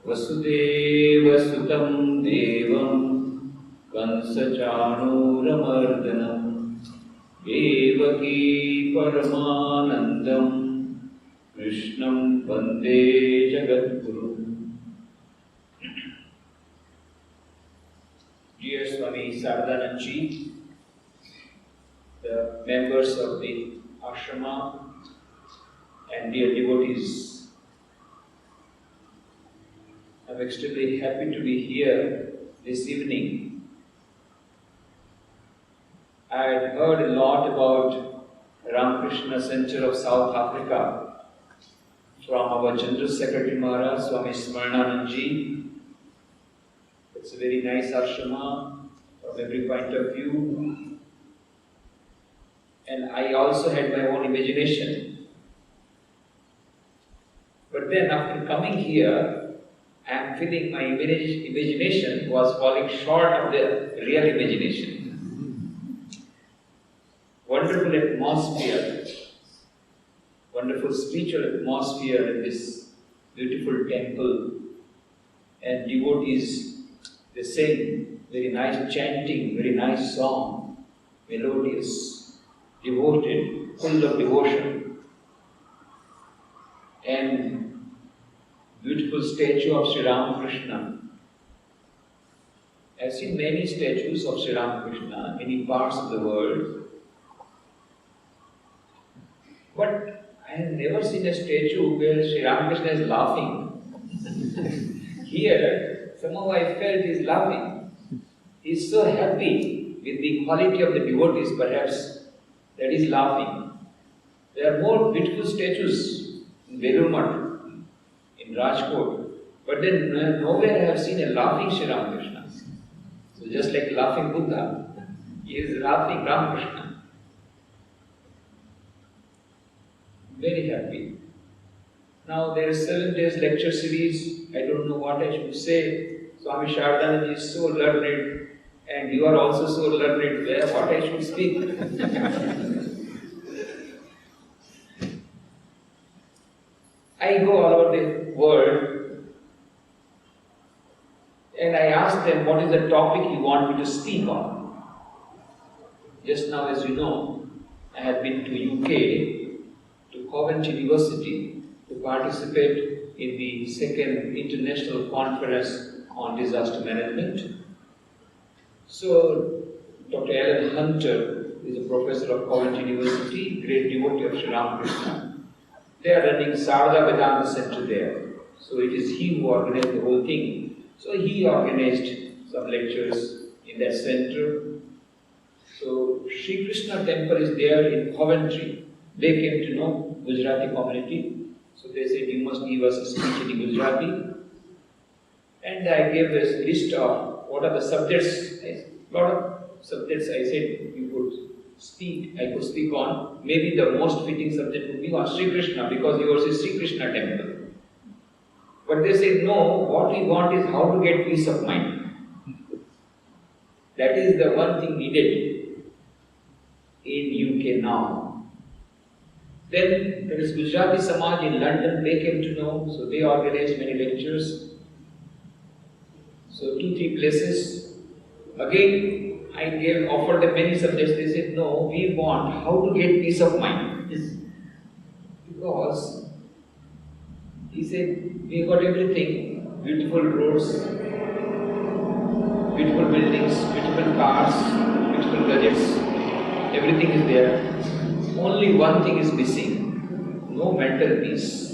वसुदेवसुतं देवं कंसचाणूरमर्दनं देवकी परमानन्दं कृष्णं वन्दे जगद्गुरुम्. Dear Swami Saradanandji, the members of the ashrama and dear devotees, I'm extremely happy to be here this evening. I had heard a lot about Ramakrishna Center of South Africa from our General Secretary Maharaj, Swami Swaranandji. It's a very nice ashrama from every point of view. And I also had my own imagination. But then after coming here, I am feeling my imagination was falling short of the real imagination. Wonderful atmosphere, wonderful spiritual atmosphere in this beautiful temple, and devotees, they sing very nice chanting, very nice song, melodious, devoted, full of devotion, and beautiful statue of Sri Ramakrishna. I've seen many statues of Sri Ramakrishna in many parts of the world, but I have never seen a statue where Sri Ramakrishna is laughing. Here, somehow I felt he is laughing. He is so happy with the quality of the devotees, perhaps, that he is laughing. There are more beautiful statues in Durban, in Rajkot, but then nowhere I have seen a laughing Sri Ramakrishna. So just like laughing Buddha, he is laughing Ramakrishna. Very happy. Now there is 7 days lecture series. I don't know what I should say. Swami Saradananda is so learned, and you are also so learned. What I should speak? I go all over the world and I ask them what is the topic you want me to speak on. Just now, as you know, I have been to UK, to Coventry University, to participate in the 2nd International Conference on Disaster Management. So, Dr. Alan Hunter is a professor of Coventry University, great devotee of Sri Ramakrishna. They are running Sarada Vedanta Center there. So it is he who organized the whole thing. So he organized some lectures in that center. So Sri Krishna temple is there in Coventry. They came to know Gujarati community. So they said, you must give us a speech in Gujarati. And I gave a list of what are the subjects. A lot of subjects I said you could speak, I could speak on. Maybe the most fitting subject would be on Sri Krishna, because yours is Sri Krishna temple. But they said, no, what we want is how to get peace of mind. That is the one thing needed in UK now. Then there is Gujarati Samaj in London, they came to know, so they organized many lectures. So 2-3 places. Again, I offered them many subjects. They said, no, we want how to get peace of mind. Because he said, we got everything, beautiful roads, beautiful buildings, beautiful cars, beautiful gadgets, everything is there. Only one thing is missing, no mental peace.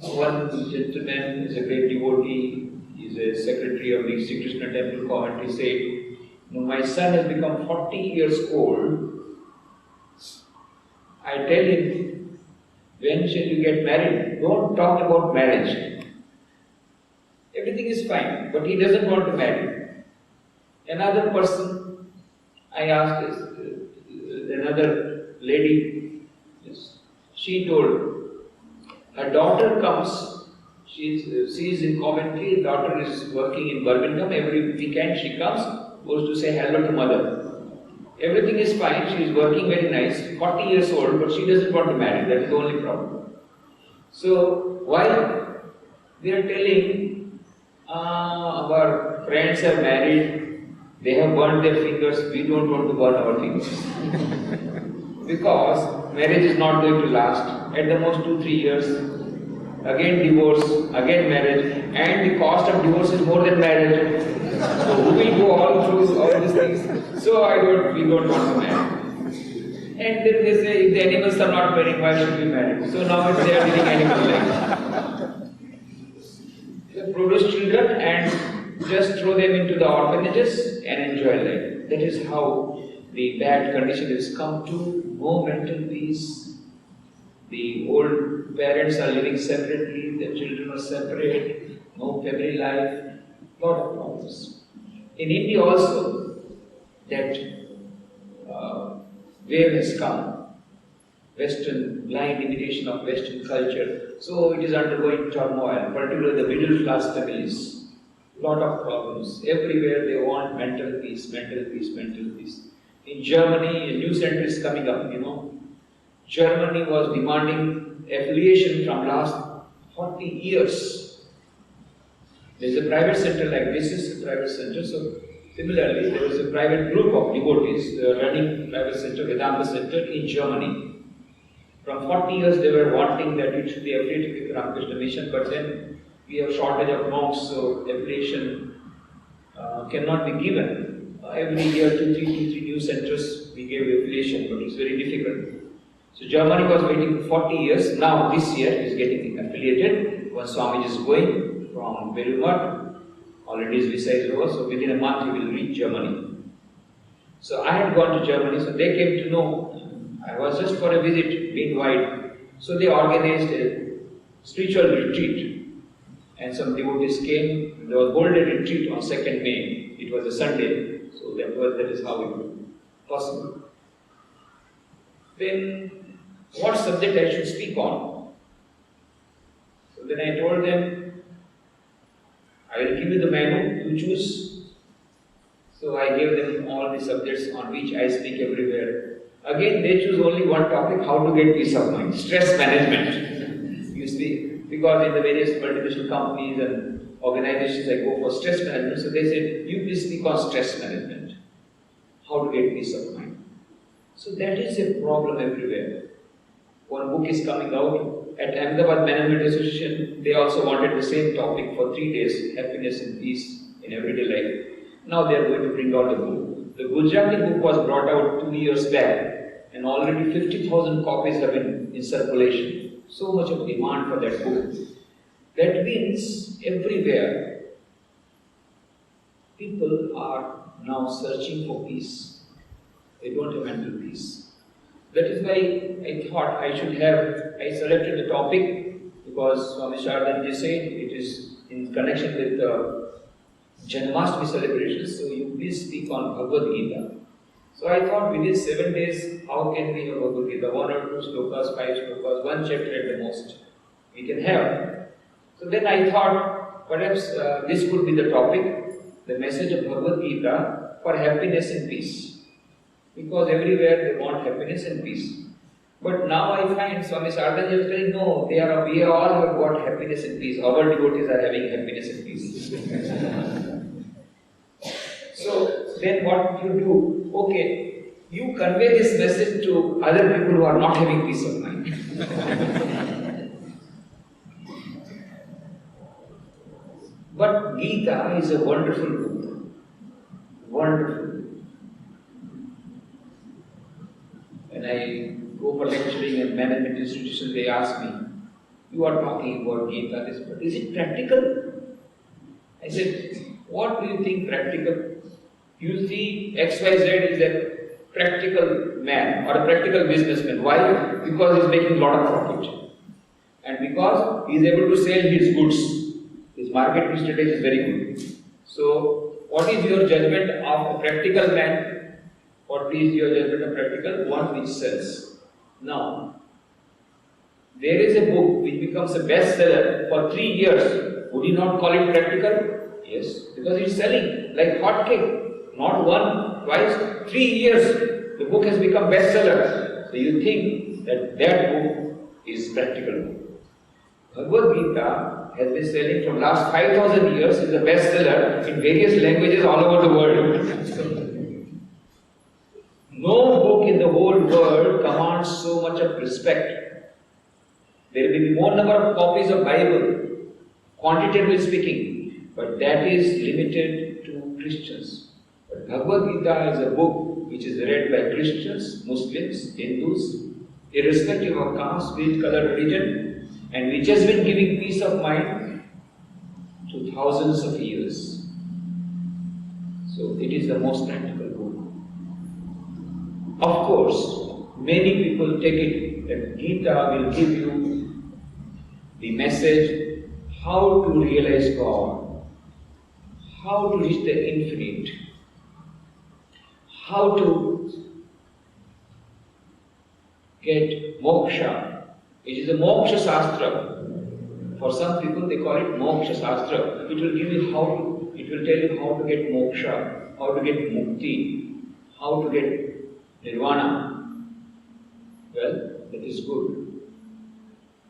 One gentleman is a great devotee, he is a secretary of the Sri Krishna Temple Coventry, said, my son has become 40 years old. I tell him, when shall you get married? Don't talk about marriage. Everything is fine, but he doesn't want to marry. Another person, I asked another lady, she told, her daughter comes, she is in Coventry, daughter is working in Birmingham, every weekend she comes, goes to say hello to mother. Everything is fine, she is working very nice, 40 years old, but she doesn't want to marry, that is the only problem. So, why? We are telling our friends are married, they have burnt their fingers, we don't want to burn our fingers. Because marriage is not going to last. At the most 2-3 years, again divorce, again marriage, and the cost of divorce is more than marriage. So who will go all through all these things? So we don't want to marry. And then they say, if the animals are not marrying, why should we marry? So now they are living animal life. They produce children and just throw them into the orphanages and enjoy life. That is how the bad condition has come to. No mental peace. The old parents are living separately, the children are separate, no family life, lot of problems. In India also, that wave has come. Western, blind imitation of Western culture. So it is undergoing turmoil, particularly the middle class families. Lot of problems. Everywhere they want mental peace, mental peace, mental peace. In Germany, a new center is coming up, Germany was demanding affiliation from last 40 years. There is a private center like this is a private center. So similarly, there is a private group of devotees running private center, Vedanta center in Germany. From 40 years they were wanting that it should be affiliated with Ramakrishna mission, but then we have shortage of monks, so affiliation cannot be given. Every year, 2-3 new centers we gave affiliation, but it's very difficult. So Germany was waiting for 40 years. Now this year is getting affiliated. When Swami is going from Durban, already his visa is over, so within a month he will reach Germany. So I had gone to Germany, so they came to know. I was just for a visit, being wide. So they organized a spiritual retreat. And some devotees came. There was Golden Retreat on 2nd May. It was a Sunday. So that is how it was possible. Then, what subject I should speak on? So then I told them, I will give you the menu, you choose. So I gave them all the subjects on which I speak everywhere. Again, they choose only one topic, how to get peace of mind, stress management. You see, because in the various multinational companies and organizations I go for stress management, so they said, you please speak on stress management, how to get peace of mind. So that is a problem everywhere. One book is coming out at Ahmedabad Management Association. They also wanted the same topic for 3 days, happiness and peace in everyday life. Now they are going to bring out the book. The Gujarati book was brought out 2 years back, and already 50,000 copies have been in circulation. So much of demand for that book. That means everywhere people are now searching for peace. They don't have mental peace. That is why I thought I selected the topic because Swami Sharananda said it is in connection with Janmashtami celebrations, so you please speak on Bhagavad Gita. So I thought within 7 days, how can we have Bhagavad Gita? 1 or 2 slokas, 5 slokas, 1 chapter at the most we can have. So then I thought perhaps this could be the topic, the message of Bhagavad Gita for happiness and peace. Because everywhere they want happiness and peace. But now I find Swami Sharananda is saying, no, we all have got happiness and peace. Our devotees are having happiness and peace. So then what you do? Okay, you convey this message to other people who are not having peace of mind. But Gita is a wonderful book. Wonderful. When I go for lecturing and management institutions, they ask me, you are talking about Gita, this, but is it practical? I said, what do you think practical? You see XYZ is a practical man or a practical businessman. Why? Because he is making a lot of profit. And because he is able to sell his goods. His marketing strategy is very good. So, what is your judgment of a practical man? What is your judgment of practical? One which sells. Now, there is a book which becomes a bestseller for 3 years. Would you not call it practical? Yes, because it's selling like hotcake. Not 1, twice, 3 years. The book has become bestseller. So you think that book is practical. Bhagavad Gita has been selling for last 5,000 years, is a bestseller in various languages all over the world. No book in the whole world commands so much of respect. There will be more number of copies of Bible, quantitatively speaking, but that is limited to Christians. But Bhagavad Gita is a book which is read by Christians, Muslims, Hindus, irrespective of caste, creed, color, religion, and which has been giving peace of mind to thousands of years. So it is the most practical book. Of course, many people take it that Gita will give you the message how to realize God, how to reach the infinite, how to get moksha. It is a moksha shastra. For some people they call it moksha shastra. It will give you it will tell you how to get moksha, how to get mukti, how to get nirvana. Well, that is good.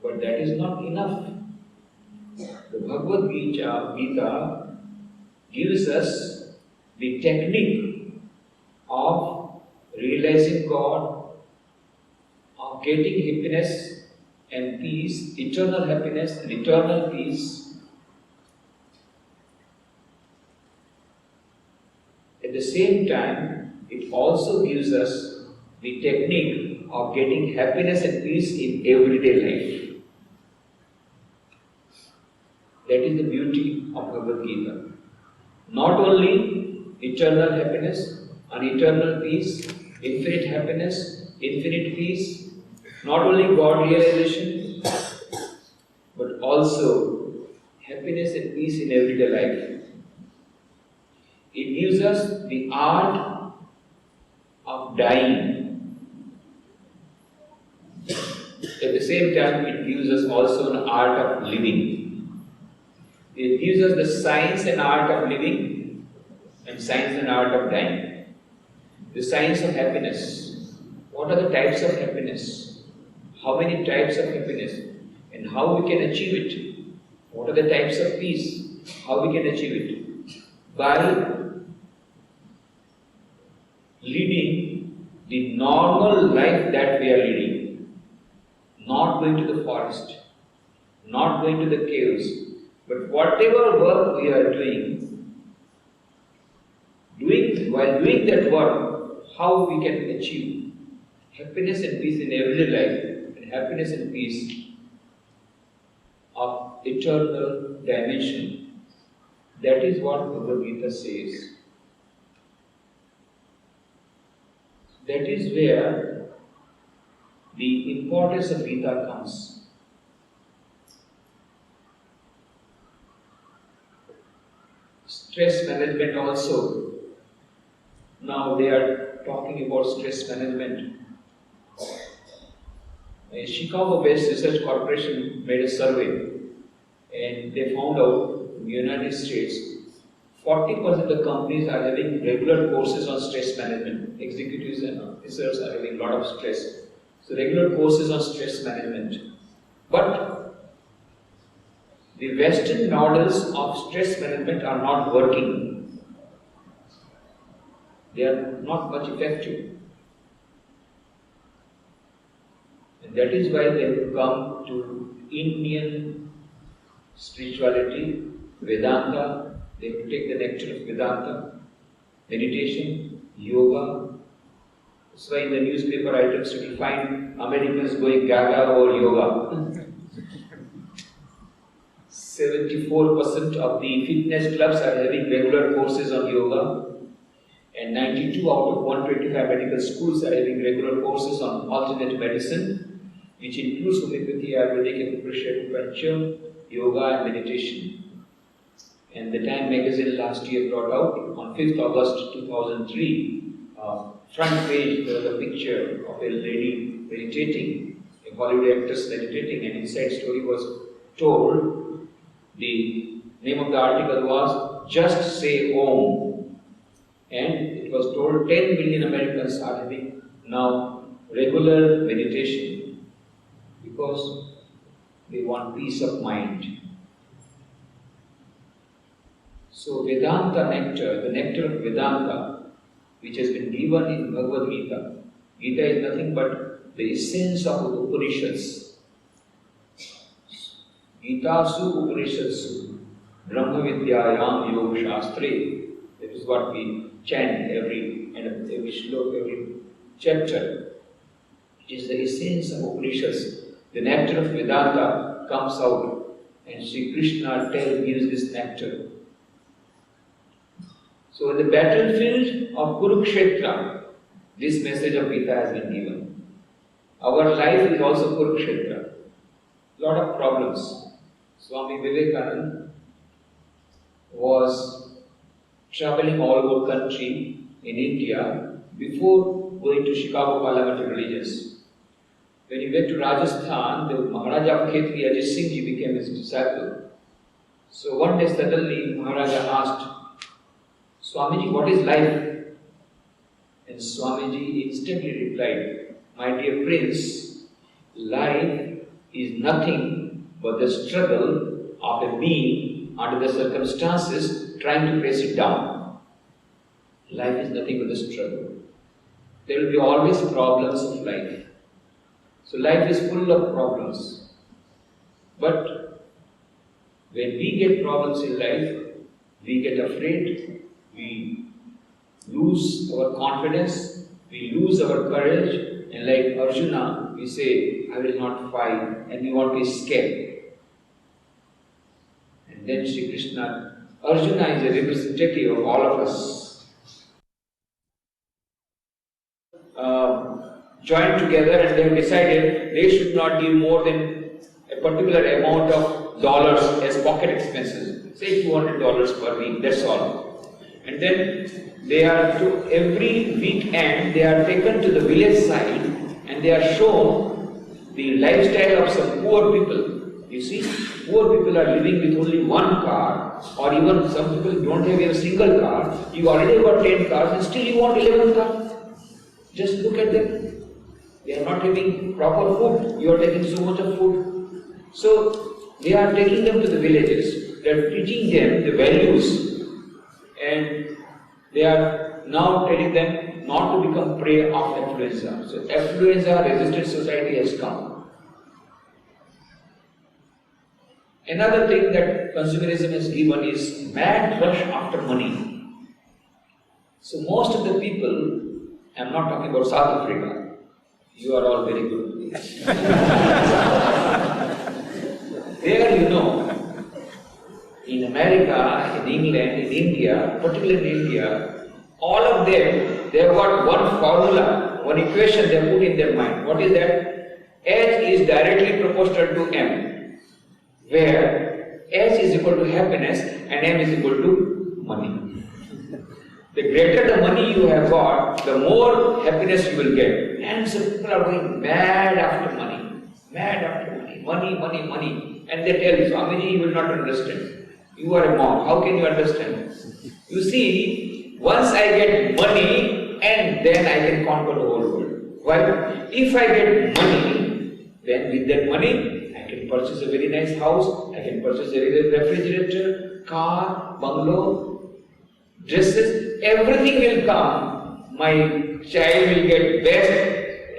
But that is not enough. The Bhagavad Gita gives us the technique of realizing God, of getting happiness and peace, eternal happiness and eternal peace. At the same time, it also gives us the technique of getting happiness and peace in everyday life. That is the beauty of Bhagavad Gita. Not only eternal happiness and eternal peace, infinite happiness, infinite peace, not only God realization, but also happiness and peace in everyday life. It gives us the art of dying. At the same time, it gives us also an art of living. It gives us the science and art of living and science and art of dying. The science of happiness. What are the types of happiness? How many types of happiness? And how we can achieve it? What are the types of peace? How we can achieve it? By leading the normal life that we are leading. Not going to the forest, not going to the caves, but whatever work we are doing, while doing that work, how we can achieve happiness and peace in everyday life, and happiness and peace of eternal dimension. That is what Bhagavad Gita says. That is where the importance of Gita comes. Stress management also. Now they are talking about stress management. A Chicago-based research corporation made a survey and they found out in the United States 40% of the companies are having regular courses on stress management. Executives and officers are having a lot of stress. So regular courses on stress management. But the Western models of stress management are not working. They are not much effective. And that is why they have come to Indian spirituality, Vedanta. They have to take the nectar of Vedanta, meditation, yoga. That's why in the newspaper items you will find Americans going gaga over yoga. 74% of the fitness clubs are having regular courses on yoga, and 92 out of 125 medical schools are having regular courses on alternate medicine, which includes homeopathy, Ayurvedic, acupuncture, yoga and meditation. And the Time magazine last year brought out on 5th August 2003, front page there was a picture of a lady meditating, a Hollywood actress meditating, and inside story was told. The name of the article was Just Say Om, and it was told 10 million Americans are having now regular meditation because they want peace of mind. So Vedanta nectar, the nectar of Vedanta, which has been given in Bhagavad Gita. Gita is nothing but the essence of the Upanishads. Gita su Upanishads Brahma Vidyayam Yoga Shastre. That is what we chant every shloka, every chapter. It is the essence of Upanishads. The nectar of Vedanta comes out, and Sri Krishna gives this nectar. So in the battlefield of Kurukshetra, this message of Gita has been given. Our life is also Kurukshetra. Lot of problems. Swami Vivekananda was traveling all over country in India before going to Chicago Parliamentary Religions. When he went to Rajasthan, the Maharaja of Khetri, Ajit Singh Ji, became his disciple. So one day suddenly Maharaja asked, Swamiji, what is life? And Swamiji instantly replied, my dear prince, life is nothing but the struggle of a being under the circumstances trying to press it down. Life is nothing but the struggle. There will be always problems of life. So life is full of problems. But when we get problems in life, we get afraid, we lose our confidence, we lose our courage, and like Arjuna, we say, I will not fight, and we want to escape. And then Sri Krishna, Arjuna is a representative of all of us. Joined together, and they have decided they should not give more than a particular amount of dollars as pocket expenses. Say $200 per week, that's all. And then they are every weekend they are taken to the village side and they are shown the lifestyle of some poor people. You see, poor people are living with only one car, or even some people don't have even a single car. You already got 10 cars and still you want 11 cars. Just look at them. They are not having proper food. You are taking so much of food. So they are taking them to the villages. They are teaching them the values, and they are now telling them not to become prey of affluenza. So affluenza-resistant society has come. Another thing that consumerism has given is mad rush after money. So most of the people, I am not talking about South Africa. You are all very good. There, you know, in America, in England, in India, particularly in India, all of them, they have got one formula, one equation they have put in their mind. What is that? H is directly proportional to M, where H is equal to happiness and M is equal to money. The greater the money you have got, the more happiness you will get. And so people are going mad after money, mad after money, money. And they tell you, Swamiji, you will not understand. You are a monk, how can you understand? You see, once I get money, and then I can conquer the whole world. Why? If I get money, then with that money, I can purchase a very nice house, I can purchase a refrigerator, car, bungalow, dresses, everything will come. My child will get best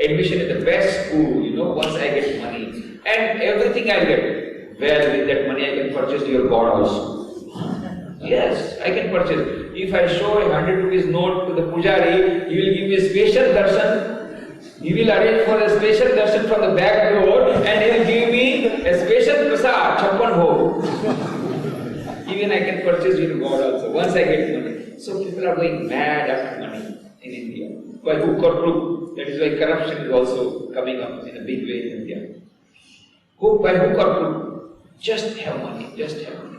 admission in the best school, you know, once I get money. And everything I get. Well, with that money I can purchase your God also. Yes, I can purchase. If I show a 100 rupees note to the pujari, he will give me a special darshan. He will arrange for a special darshan from the back door and he will give me a special prasad, chappan bhog. Even I can purchase your God also, once I get money. So people are going mad after money in India. By hook or crook. That is why corruption is also coming up in a big way in India. By hook or crook. Just have money, just have money.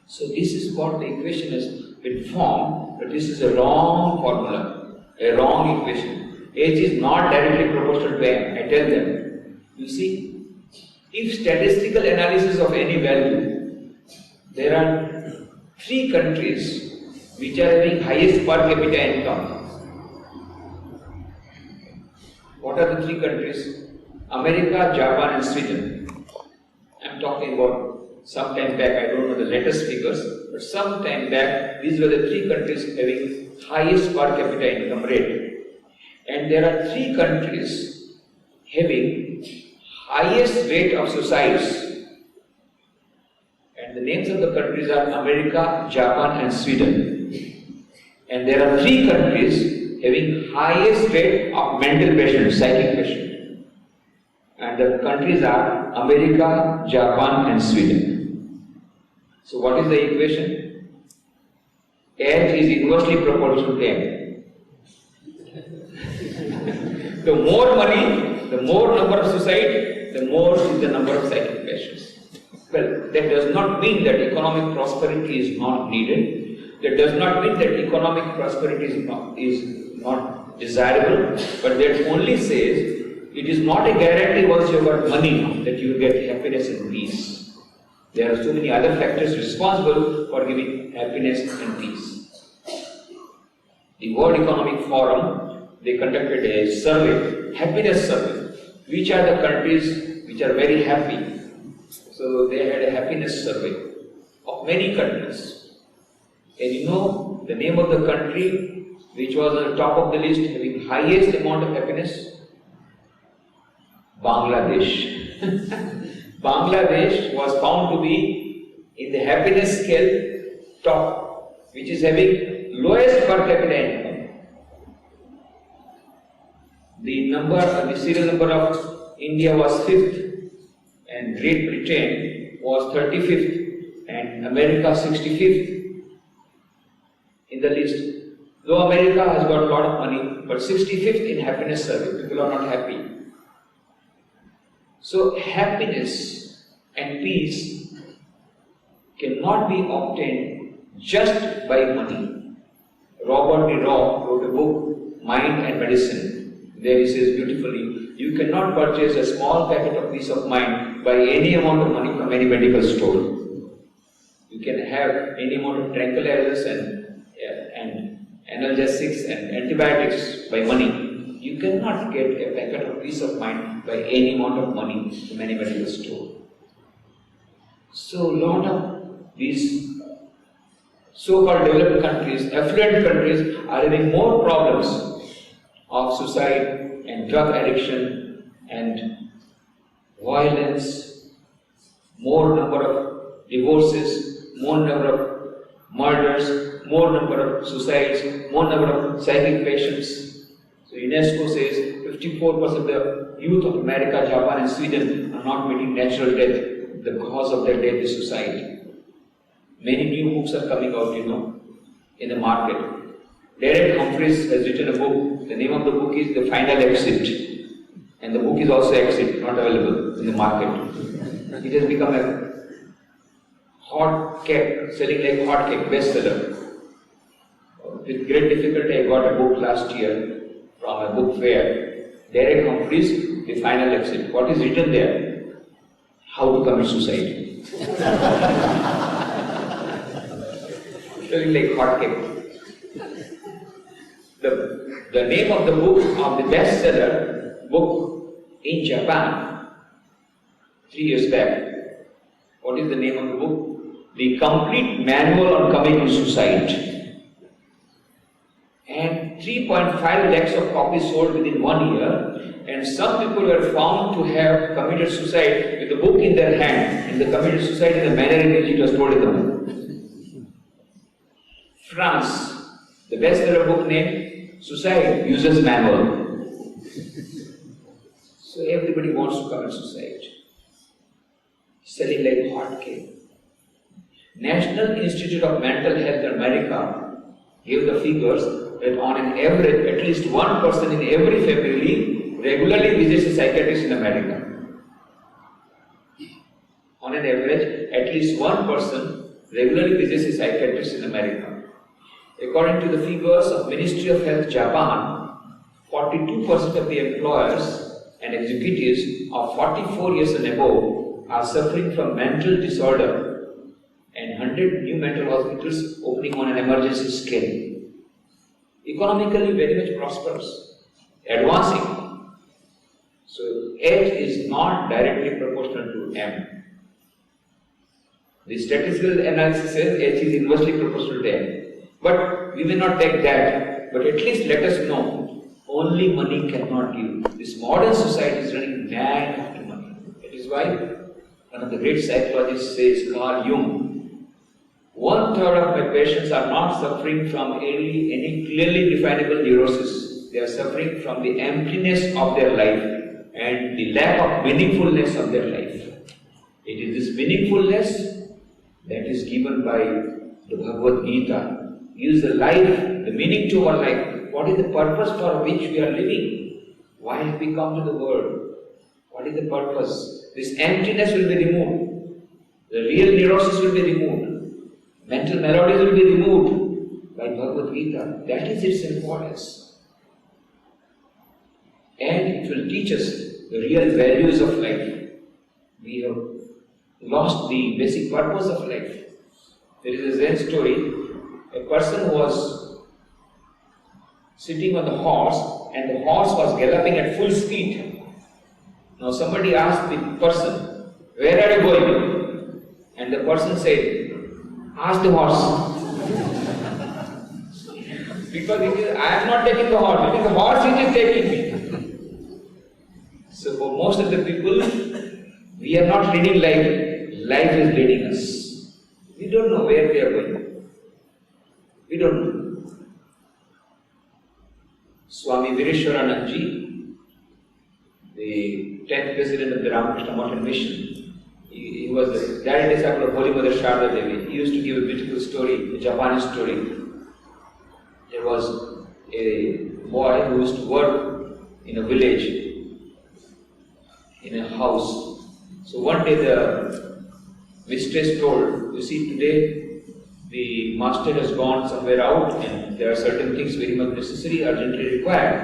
So this is what the equation has been formed, but this is a wrong formula, a wrong equation. H is not directly proportional to M, I tell them. You see, if statistical analysis of any value, there are 3 countries which are having highest per capita income. What are the 3 countries? America, Japan and Sweden. I am talking about some time back, I don't know the latest figures, but some time back, these were the 3 countries having highest per capita income rate. And there are 3 countries having highest rate of suicides. And the names of the countries are America, Japan and Sweden. And there are 3 countries having highest rate of mental patients, psychic patients. And the countries are America, Japan and Sweden. So what is the equation? H is inversely proportional to M. The more money, the more number of suicide, the more is the number of psychic patients. Well, that does not mean that economic prosperity is not needed. That does not mean that economic prosperity is not desirable. But that only says it is not a guarantee once you have got money that you will get happiness and peace. There are so many other factors responsible for giving happiness and peace. The World Economic Forum, they conducted a survey, happiness survey. Which are the countries which are very happy? So they had a happiness survey of many countries. And you know the name of the country which was on the top of the list having highest amount of happiness? Bangladesh. Bangladesh was found to be in the happiness scale top, which is having lowest per capita income. The serial number of India was 5th. And Great Britain was 35th and America 65th in the list. Though America has got a lot of money, but 65th in happiness survey, people are not happy. So happiness and peace cannot be obtained just by money. Robert D. Rock wrote a book, Mind and Medicine. There he says beautifully, you cannot purchase a small packet of peace of mind by any amount of money from any medical store. You can have any amount of tranquilizers and analgesics and antibiotics by money. You cannot get a packet of peace of mind by any amount of money from any medical store. So a lot of these so-called developed countries, affluent countries are having more problems of suicide and drug addiction and violence, more number of divorces, more number of murders, more number of suicides, more number of psychic patients. So UNESCO says 54% of the youth of America, Japan and Sweden are not meeting natural death. The cause of their death is suicide. Many new books are coming out, in the market. Derek Humphreys has written a book. The name of the book is The Final Exit. And the book is also Exit, not available in the market. It has become a hot cake, selling like hot cake, bestseller. With great difficulty, I got a book last year from a book fair. Derek Humphreys, The Final Exit. What is written there? How to commit suicide. Selling like hot cake. The name of the book, of the bestseller book in Japan, 3 years back. What is the name of the book? The Complete Manual on Committing Suicide. And 3.5 lakhs of copies sold within 1 year. And some people were found to have committed suicide with the book in their hand, and they committed suicide in the manner in which it was told in the book. France, the bestseller book named Suicide User's Manual. So everybody wants to commit suicide. Selling like hot cake. National Institute of Mental Health in America gave the figures that on an average, at least one person in every family regularly visits a psychiatrist in America. On an average, at least one person regularly visits a psychiatrist in America. According to the figures of Ministry of Health Japan, 42% of the employers and executives of 44 years and above are suffering from mental disorder, and 100 new mental hospitals opening on an emergency scale. Economically very much prosperous, advancing. So H is not directly proportional to M. The statistical analysis says H is inversely proportional to M. But we may not take that. But at least let us know, only money cannot give. This modern society is running mad after money. That is why one of the great psychologists says, Carl Jung, 1/3 of my patients are not suffering from any clearly definable neurosis. They are suffering from the emptiness of their life and the lack of meaningfulness of their life. It is this meaningfulness that is given by the Bhagavad Gita. Gives the life, the meaning to our life. What is the purpose for which we are living? Why have we come to the world? What is the purpose? This emptiness will be removed. The real neurosis will be removed. Mental melodies will be removed by Bhagavad Gita. That is its importance. And it will teach us the real values of life. We have lost the basic purpose of life. There is a Zen story. A person was sitting on the horse and the horse was galloping at full speed. Now somebody asked the person, where are you going? And the person said, ask the horse. Because I am not taking the horse, it is the horse which is taking me. So for most of the people, we are not leading life, life is leading us. We don't know where we are going. We don't know. Swami Nikhileswarananda, the 10th president of the Ramakrishna Mountain Mission, he was the direct disciple of Holy Mother Sharda Devi. He used to give a beautiful story, a Japanese story. There was a boy who used to work in a village, in a house. So one day the mistress told, you see, today the master has gone somewhere out and there are certain things very much necessary, urgently required.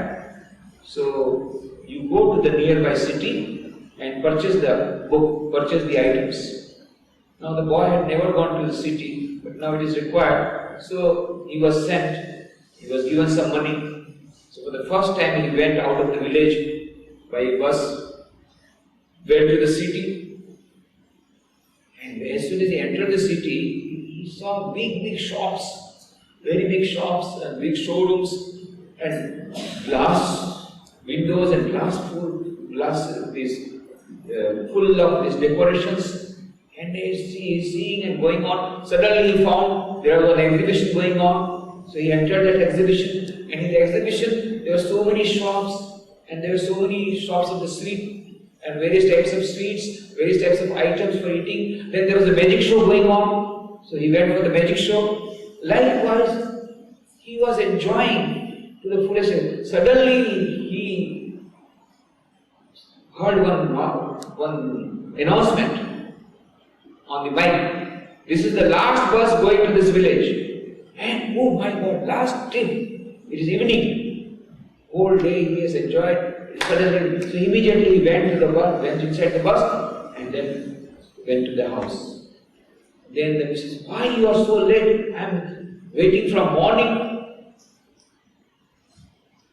So you go to the nearby city and purchase the book, purchase the items. Now the boy had never gone to the city, but now it is required. So he was sent, he was given some money. So for the first time he went out of the village by bus, went to the city, and as soon as he entered the city, he saw big shops, very big shops and big showrooms and glass windows and full of these decorations. And as he is seeing and going on, suddenly he found there was an exhibition going on. So he entered that exhibition, and in the exhibition there were so many shops, and there were so many shops on the street, and various types of sweets, various types of items for eating. Then there was a magic show going on. So he went for the magic show. Likewise, he was enjoying to the fullest. Suddenly he heard one announcement on the mic. This is the last bus going to this village. And oh my God, last trip. It is evening. Whole day he has enjoyed. Suddenly, so immediately he went to the bus, went inside the bus, and then went to the house. Then the missus, why you are so late? I am waiting from morning.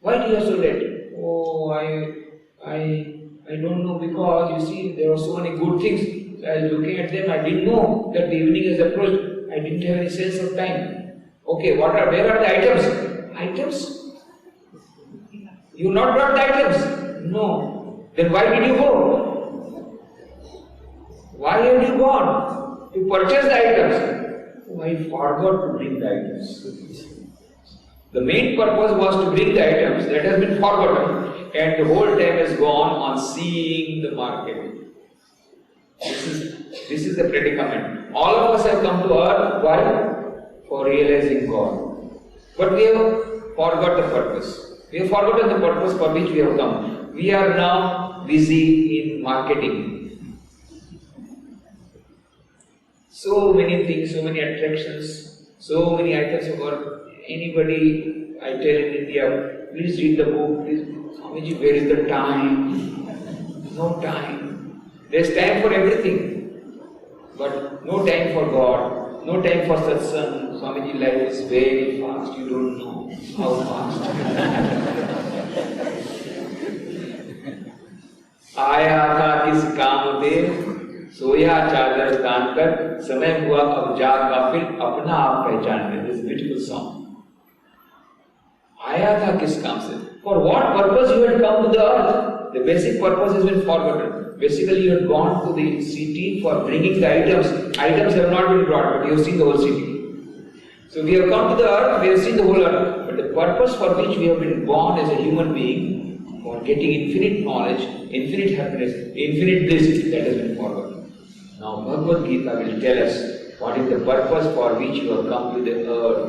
Why you are so late? Oh, I don't know, because you see there are so many good things. So I was looking at them, I didn't know that the evening is approached. I didn't have any sense of time. Okay, where are the items? Items? You not brought the items? No. Then why did you go? Why have you gone? To purchase the items. Oh, I forgot to bring the items. The main purpose was to bring the items. That has been forgotten. And the whole time has gone on seeing the market. This is the predicament. All of us have come to earth. Why? For realizing God. But we have forgot the purpose. We have forgotten the purpose for which we have come. We are now busy in marketing. So many things, so many attractions, so many items of work. Anybody, I tell in India, please read the book, please. Swamiji, where is the time? No time. There is time for everything, but no time for God, no time for satsang. Swamiji, life is very fast, you don't know how fast. आया था किस काम दे सोया चादर तान कर समय हुआ अब जाग गाफिल अपना आप पहचान ले. This is a beautiful song. आया था किस काम से? For what purpose you had come to the earth? The basic purpose has been forgotten. Basically, you had gone to the city for bringing the items. Items have not been brought, but you have seen the whole city. So we have come to the earth, we have seen the whole earth. But the purpose for which we have been born as a human being, for getting infinite knowledge, infinite happiness, infinite bliss, that has been forgotten. Now Bhagavad Gita will tell us what is the purpose for which you have come to the earth.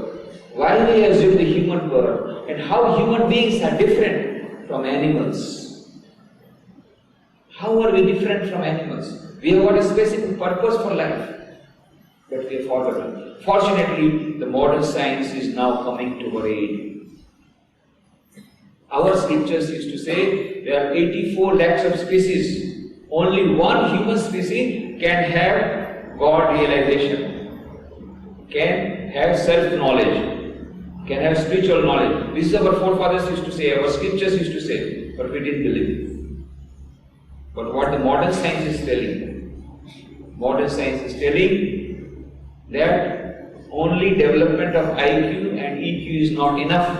Why we assume the human birth and how human beings are different from animals. How are we different from animals? We have got a specific purpose for life, but we have forgotten. Fortunately, the modern science is now coming to our aid. Our scriptures used to say there are 84 lakhs of species. Only one human species can have God realization, can have self-knowledge, can have spiritual knowledge. This is our forefathers used to say, our scriptures used to say, but we didn't believe. But what the modern science is telling, that only development of IQ and EQ is not enough.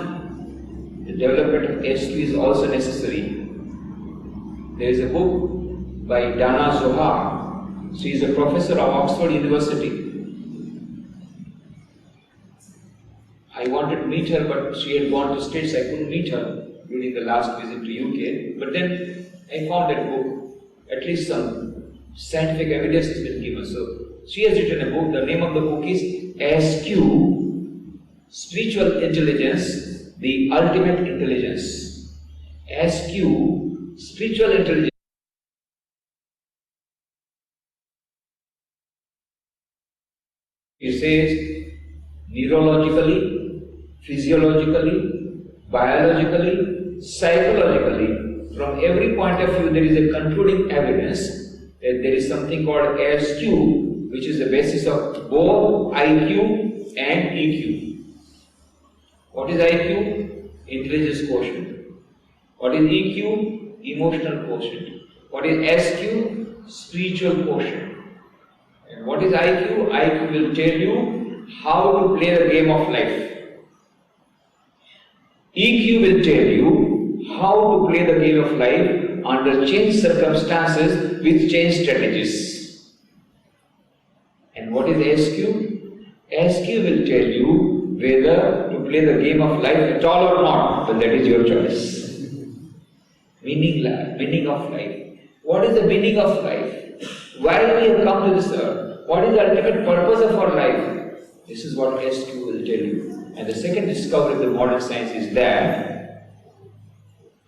The development of SQ is also necessary. There is a book by Dana Zohar. She is a professor of Oxford University. I wanted to meet her, but she had gone to States. I couldn't meet her during the last visit to UK. But then I found that book. At least some scientific evidence has been given. So she has written a book. The name of the book is SQ, Spiritual Intelligence, the Ultimate Intelligence. SQ, Spiritual Intelligence. He says neurologically, physiologically, biologically, psychologically, from every point of view, there is a concluding evidence that there is something called SQ, which is the basis of both IQ and EQ. What is IQ? Intelligence quotient. What is EQ? Emotional quotient. What is SQ? Spiritual quotient. And what is IQ? IQ will tell you how to play the game of life. EQ will tell you how to play the game of life under changed circumstances with changed strategies. And what is SQ? SQ will tell you whether to play the game of life at all or not, but that is your choice. Meaning of life. What is the meaning of life? Why we have come to this earth? What is the ultimate purpose of our life? This is what SQ will tell you. And the second discovery of the modern science is that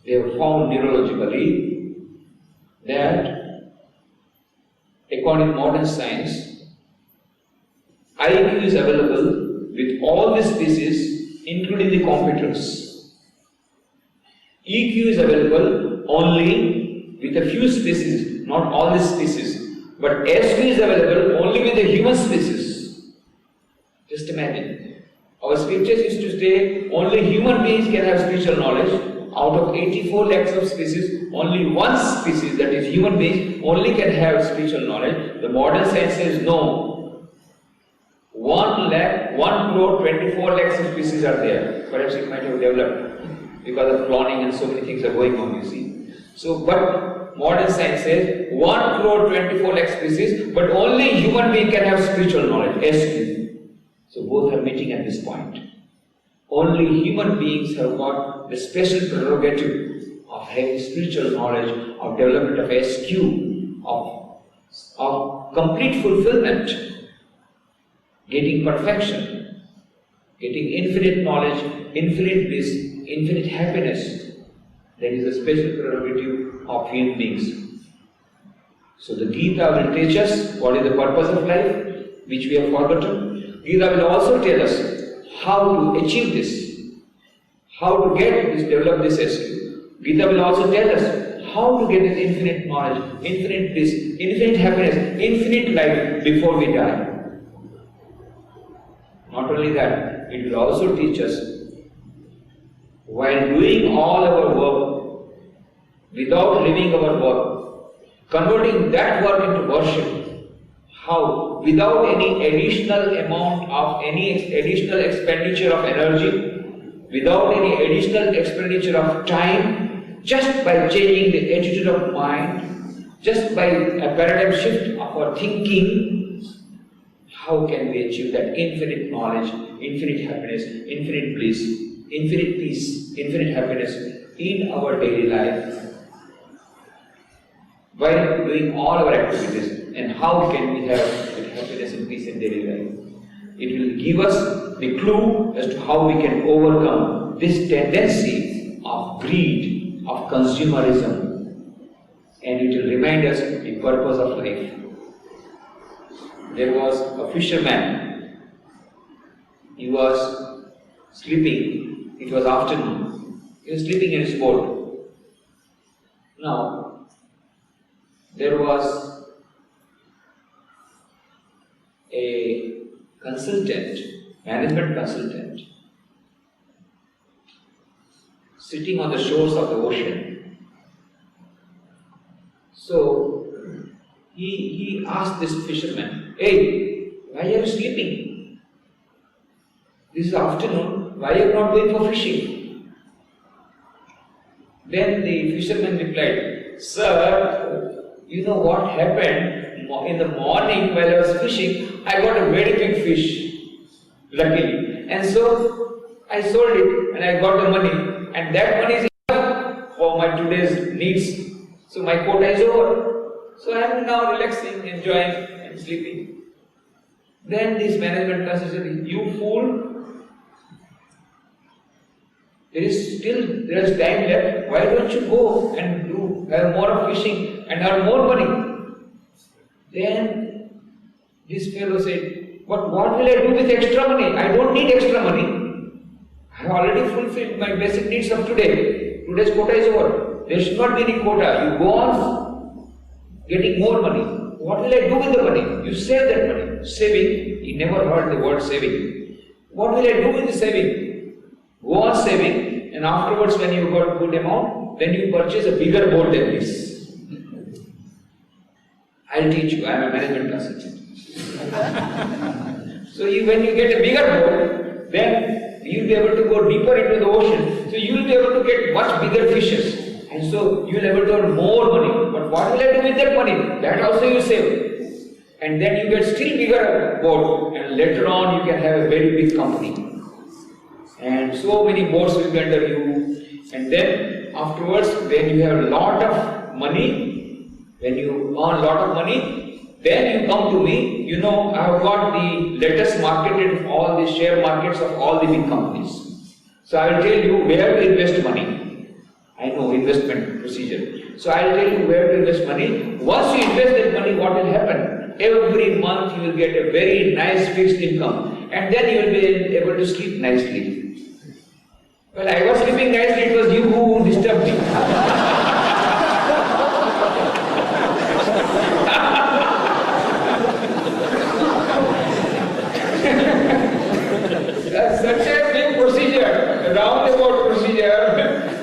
they have found neurologically that according to modern science, IQ is available with all the species, including the computers. EQ is available only with a few species, not all the species. But SQ is available only with the human species. Just imagine. Our scriptures used to say only human beings can have spiritual knowledge. Out of 84 lakhs of species, only one species, that is human beings, only can have spiritual knowledge. The modern science says no. 1 crore 24 lakhs of species are there. Perhaps it might have developed because of cloning and so many things are going on, you see. So, but modern science says 1 crore 24 lakh species, but only human being can have spiritual knowledge, SQ. So both are meeting at this point. Only human beings have got the special prerogative of having spiritual knowledge, of development of SQ, of complete fulfillment, getting perfection, getting infinite knowledge, infinite bliss, infinite happiness. That is a special prerogative of human beings. So the Gita will teach us what is the purpose of life, which we have forgotten. Gita will also tell us how to achieve this, how to get this, develop this SQ. Gita will also tell us how to get this infinite knowledge, infinite bliss, infinite happiness, infinite life before we die. Not only that, it will also teach us, while doing all our work, without leaving our work, converting that work into worship. How? Without any additional amount of any additional expenditure of energy, without any additional expenditure of time, just by changing the attitude of mind, just by a paradigm shift of our thinking, how can we achieve that infinite knowledge, infinite happiness, infinite bliss, infinite peace, infinite happiness in our daily life while doing all our activities? And how can we have that happiness and peace in daily life? It will give us the clue as to how we can overcome this tendency of greed, of consumerism, and it will remind us the purpose of life. There was a fisherman. He was sleeping. It was afternoon. He was sleeping in his boat. Now, there was a consultant, management consultant, sitting on the shores of the ocean. So, he asked this fisherman, "Hey, why are you sleeping? This is afternoon, why are you not going for fishing?" Then the fisherman replied, "Sir, you know what happened? In the morning while I was fishing, I got a very big fish, luckily. And so I sold it and I got the money. And that money is enough for my today's needs. So my quota is over. So I am now relaxing, enjoying and sleeping." Then this management person said, "You fool, there is time left. Why don't you go and have more of fishing and earn more money?" Then this fellow said, "But what will I do with extra money? I don't need extra money. I have already fulfilled my basic needs of today. Today's quota is over. There should not be any quota. You go on getting more money. What will I do with the money? You save that money." Saving, he never heard the word saving. What will I do with the saving? Go on saving, and afterwards when you got good amount, then you purchase a bigger boat than this. I'll teach you, I am a management consultant. So when you get a bigger boat, then you'll be able to go deeper into the ocean. So you'll be able to get much bigger fishes. And so you'll be able to earn more money. But what will I do with that money? That also you save. And then you get still bigger boat. And later on you can have a very big company. And so many boats will be under you. And then afterwards, when you have a lot of money, when you earn a lot of money, then you come to me. You know, I have got the latest market in all the share markets of all the big companies. So I will tell you where to invest money. I know investment procedure. So I will tell you where to invest money. Once you invest that money, what will happen? Every month you will get a very nice fixed income. And then you will be able to sleep nicely. Well, I was sleeping nicely, it was you who disturbed me. That's such a big procedure, roundabout procedure.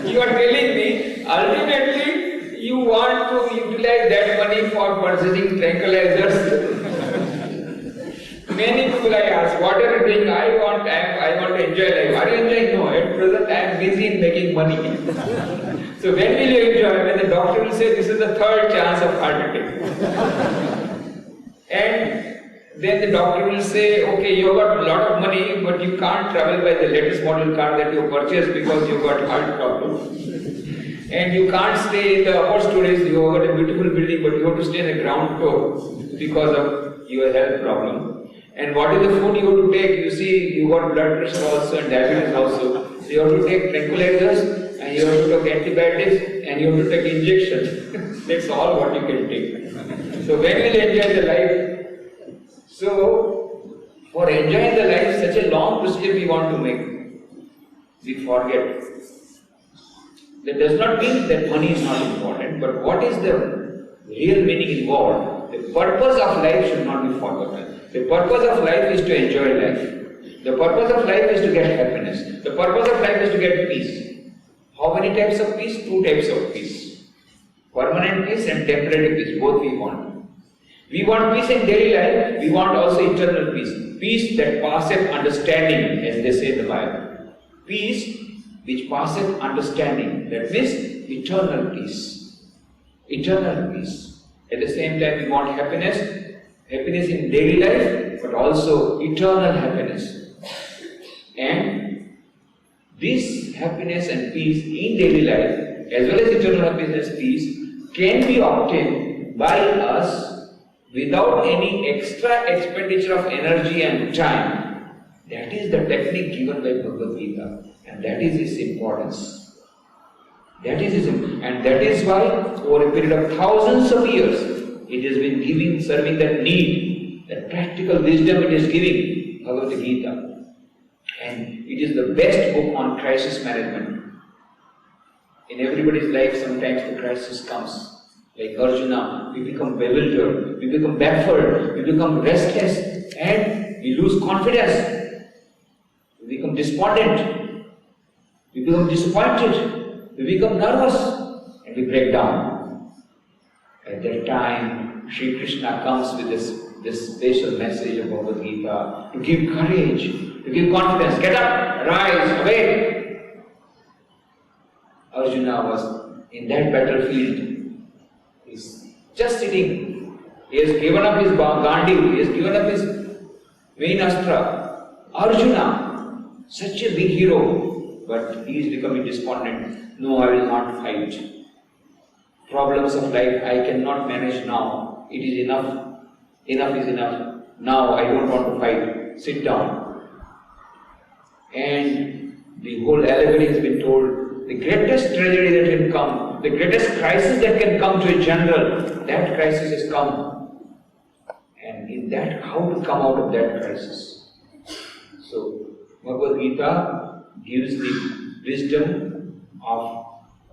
You are telling me, ultimately, you want to utilize that money for purchasing tranquilizers. Many people I ask, what are you doing? I want to enjoy life. Are you enjoying? No, at present I am busy in making money. So when will you enjoy? When the doctor will say this is the third chance of heart attack. And then the doctor will say, okay, you have got a lot of money, but you can't travel by the latest model car that you purchased because you got heart problem. And you can't stay in the upper stories, you have got a beautiful building, but you have to stay in the ground floor because of your health problem. And what is the food you have to take? You see, you got blood pressure also and diabetes also. So you have to take tranquilizers, and you have to take antibiotics, and you have to take injections. That's all what you can take. So when will you enjoy the life? So, for enjoying the life, such a long procedure we want to make, we forget. That does not mean that money is not important, but what is the real meaning involved? The purpose of life should not be forgotten. The purpose of life is to enjoy life. The purpose of life is to get happiness. The purpose of life is to get peace. How many types of peace? 2 types of peace. Permanent peace and temporary peace, both we want. We want peace in daily life, we want also eternal peace. Peace that passeth understanding, as they say in the Bible. Peace which passeth understanding, that means eternal peace. Eternal peace. At the same time we want happiness, happiness in daily life, but also eternal happiness. And this happiness and peace in daily life, as well as eternal happiness and peace, can be obtained by us without any extra expenditure of energy and time. That is the technique given by Bhagavad Gita, and that is its importance. That is its importance. And that is why, over a period of thousands of years, it has been serving that need, that practical wisdom it is giving, Bhagavad Gita. And it is the best book on crisis management. In everybody's life, sometimes the crisis comes. Like Arjuna, we become bewildered, we become baffled, we become restless, and we lose confidence. We become despondent, we become disappointed, we become nervous, and we break down. At that time, Sri Krishna comes with this special message of Bhagavad Gita to give courage, to give confidence. Get up, rise, awake. Arjuna was in that battlefield. He's just sitting. He has given up his Gandhi, he has given up his main astra. Arjuna, such a big hero, but he is becoming despondent. No, I will not fight. Problems of life I cannot manage now. It is enough. Enough is enough. Now I don't want to fight. Sit down. And the whole allegory has been told. The greatest tragedy that can come, the greatest crisis that can come to a general, that crisis has come. And in that, how to come out of that crisis? So, Bhagavad Gita gives the wisdom of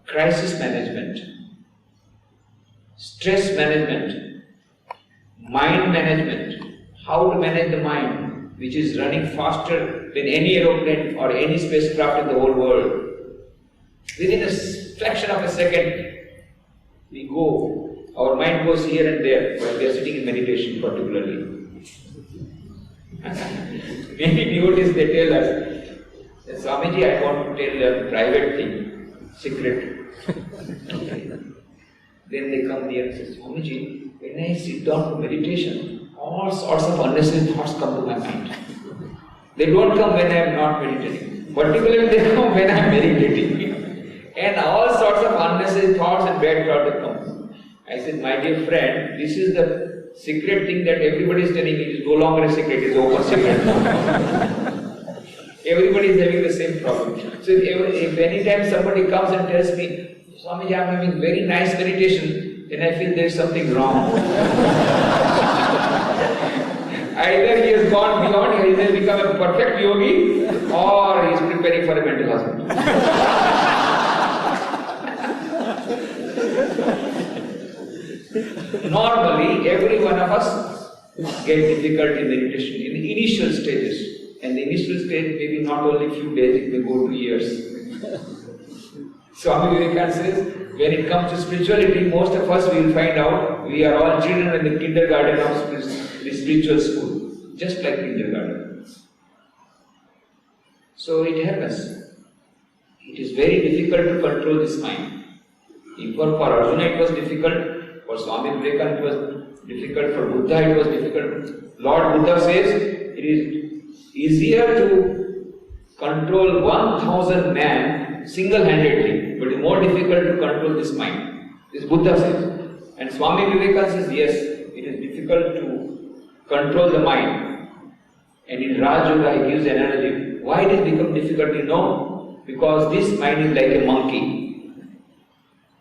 crisis management, stress management, mind management, how to manage the mind, which is running faster than any aeroplane or any spacecraft in the whole world. Within a fraction of a second, we go, our mind goes here and there while we are sitting in meditation particularly. Many devotees, they tell us, that Swamiji, I want to tell a private thing, secret. Then they come near and say, Swamiji, when I sit down for meditation, all sorts of unnecessary thoughts come to my mind. They don't come when I am not meditating. Particularly they come when I am meditating. And all sorts of unnecessary thoughts and bad thoughts come. I said, my dear friend, this is the secret thing that everybody is telling me. It is no longer a secret, it is open secret. Everybody is having the same problem. So if any time somebody comes and tells me, Swamiji, I am having very nice meditation, then I feel there is something wrong. Either he has gone beyond, he has become a perfect yogi, or he is preparing for a mental hospital. Normally, every one of us get difficulty in meditation in the initial stages. And the initial stage may be not only a few days, it may go to years. Swami Vivekananda says, when it comes to spirituality, most of us will find out we are all children in the kindergarten of the spiritual school, just like kindergarten. So it happens. It is very difficult to control this mind. For Arjuna it was difficult, for Swami Vivekananda it was difficult, for Buddha it was difficult. Lord Buddha says it is easier to control 1,000 men single-handedly, but it is more difficult to control this mind. This Buddha says. And Swami Vivekananda says, yes, it is difficult to control the mind. And in Raj Yoga he gives an analogy. Why it has become difficult to know? Because this mind is like a monkey.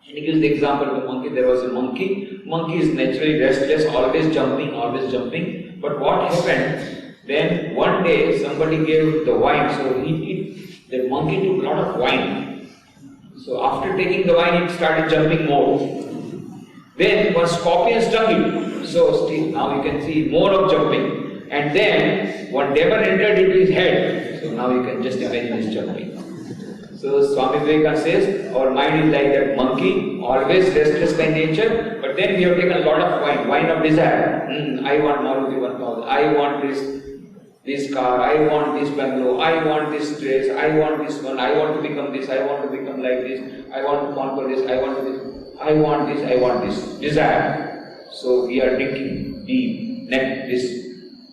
And he gives the example of a monkey. There was a monkey. Monkey is naturally restless, always jumping. But what happened? Then one day somebody gave the wine, so the monkey took a lot of wine. So after taking the wine, it started jumping more. Then one scorpion stung it. So still now you can see more of jumping. And then one devil entered into his head. So now you can just imagine his jumping. So Swami Vivekananda says, our mind is like that monkey, always restless by nature, but then we have taken a lot of wine of desire. I want Maruti 1000, I want this car, I want this bungalow, I want this dress, I want this one, I want to become this, I want to become like this, I want to conquer this, I want this, I want this, I want this. Desire. So we are drinking deep, this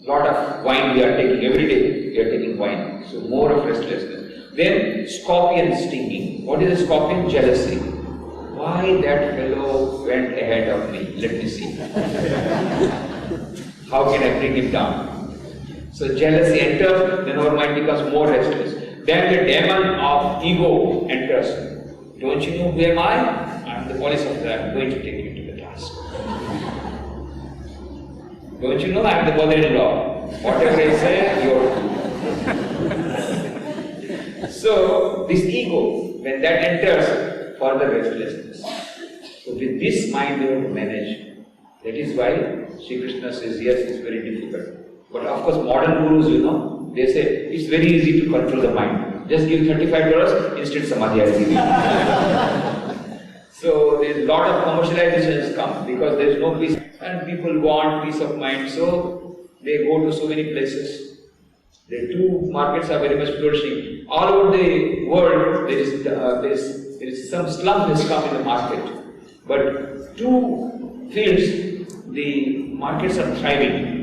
lot of wine we are taking every day. We are taking wine. So more of restlessness. Then scorpion stinging. What is a scorpion? Jealousy. Why that fellow went ahead of me? Let me see. How can I bring him down? So jealousy enters, then our mind becomes more restless. Then the demon of ego enters. Don't you know who am I? I am the police officer. I am going to take you to the task. Don't you know I am the mother-in-law? Whatever I say, you're true. So this ego, when that enters, further restlessness. So with this mind we have to manage. That is why Sri Krishna says, yes, it's very difficult. But of course, modern gurus, they say it's very easy to control the mind. Just give $35, instant samadhi I will give you. So there's a lot of commercialization come because there's no peace. And people want peace of mind, so they go to so many places. The two markets are very much flourishing. All over the world, there is some slump has come in the market. But two fields, the markets are thriving.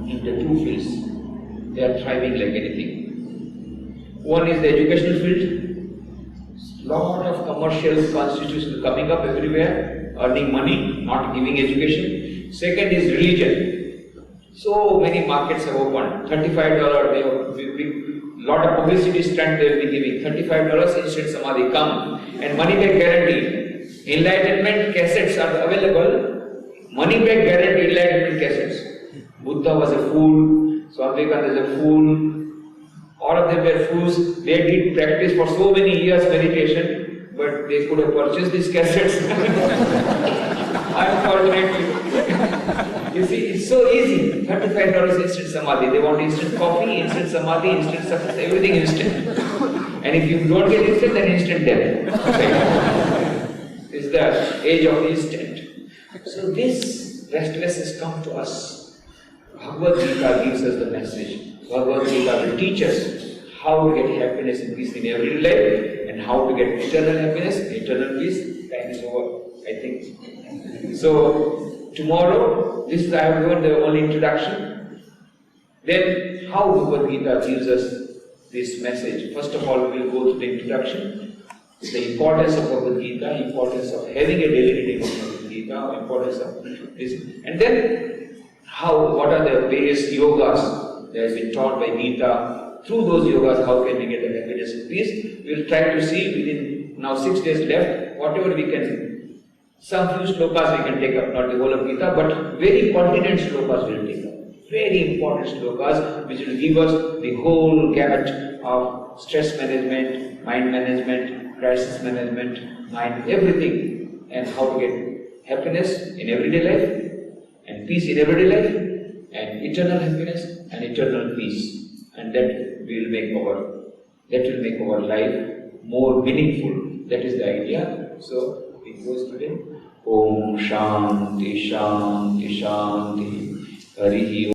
In the two fields, they are thriving like anything. One is the educational field. Lot of commercial constitutions coming up everywhere, earning money, not giving education. Second is religion. So many markets have opened. $35, they have lot of publicity stunt they will be giving. $35 instant samadhi, come. And money back guarantee. Enlightenment cassettes are available. Money back guarantee enlightenment cassettes. Buddha was a fool, Swami Vivekananda is a fool, all of them were fools. They did practice for so many years meditation, but they could have purchased these cassettes. Unfortunately. You see, it's so easy. $35 instant samadhi. They want instant coffee, instant samadhi, instant success, everything instant. And if you don't get instant, then instant death. It's the age of instant. So this restlessness come to us. Bhagavad Gita gives us the message. Bhagavad Gita will teach us how to get happiness and peace in everyday life and how to get eternal happiness, eternal peace. Time is over, I think. So, tomorrow, I have given the only introduction. Then, how Bhagavad Gita gives us this message. First of all, we will go through the introduction, the importance of Bhagavad Gita, importance of having a daily reading of Bhagavad Gita, importance of this, and then what are the various yogas that has been taught by Gita. Through those yogas, how can we get the happiness and peace? We will try to see within now 6 days left, whatever we can, some few slokas we can take up, not the whole of Gita, but very pertinent slokas we will take up. Very important slokas which will give us the whole gamut of stress management, mind management, crisis management, mind, everything, and how to get happiness in everyday life, and peace in everyday life, and eternal happiness and eternal peace, and that will make our life more meaningful. That is the idea. So it goes today. Om Shanti Shanti Shanti Harihi.